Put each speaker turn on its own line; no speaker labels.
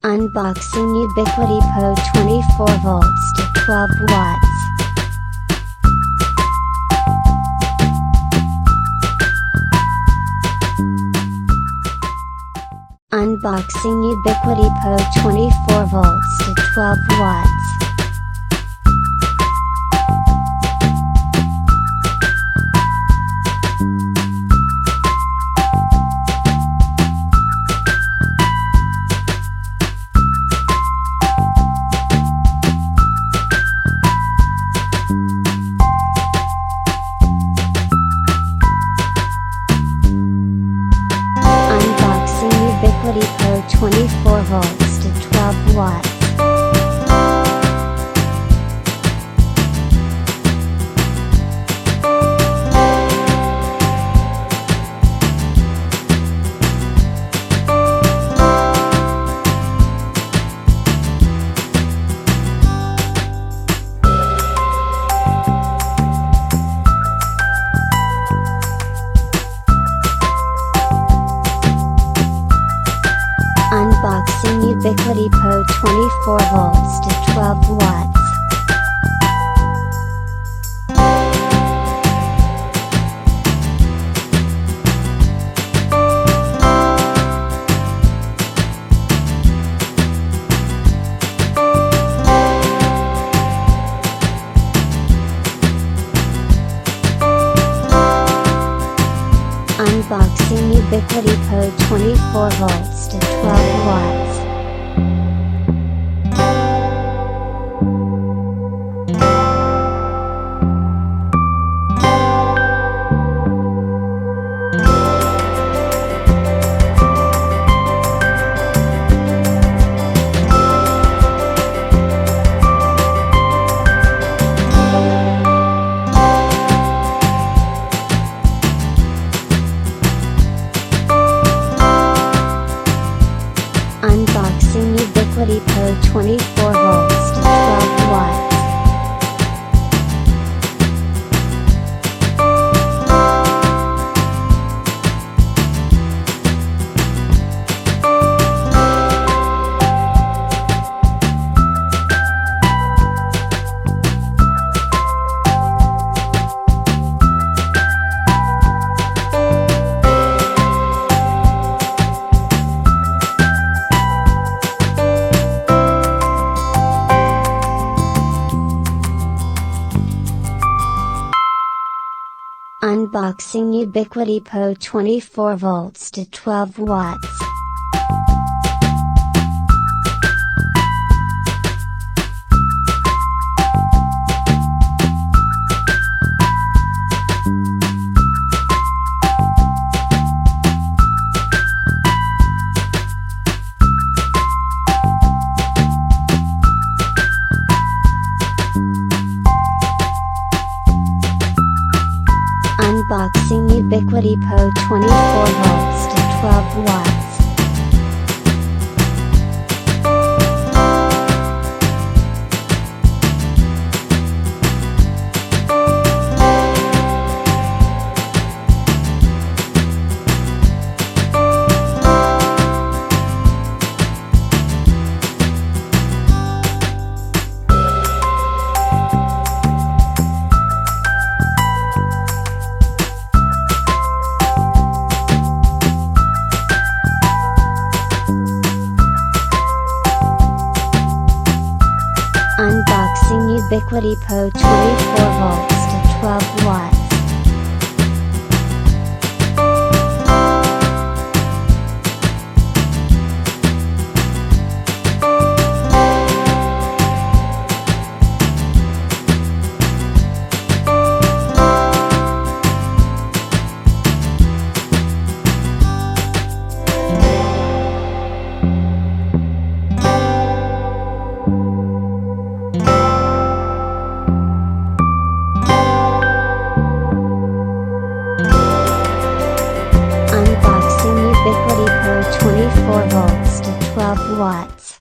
Unboxing Ubiquiti POE 24 volts to 12 watts. Unboxing Ubiquiti POE 24 volts to 12 watts. Ubiquiti POE 24 volts to 12 watts. Unboxing Ubiquiti POE 24 volts to 12 watts. Unboxing Ubiquiti POE 24 volts to 12 watts. Unboxing Ubiquiti POE 24 volts to 12 watts. Unboxing Ubiquiti POE 24 volts to 12 watts. Unboxing Ubiquiti POE 24 volts to 12 watts. Unboxing Ubiquiti POE 24 volts to 12 watts. Ubiquiti POE 24 volts to 12 watts.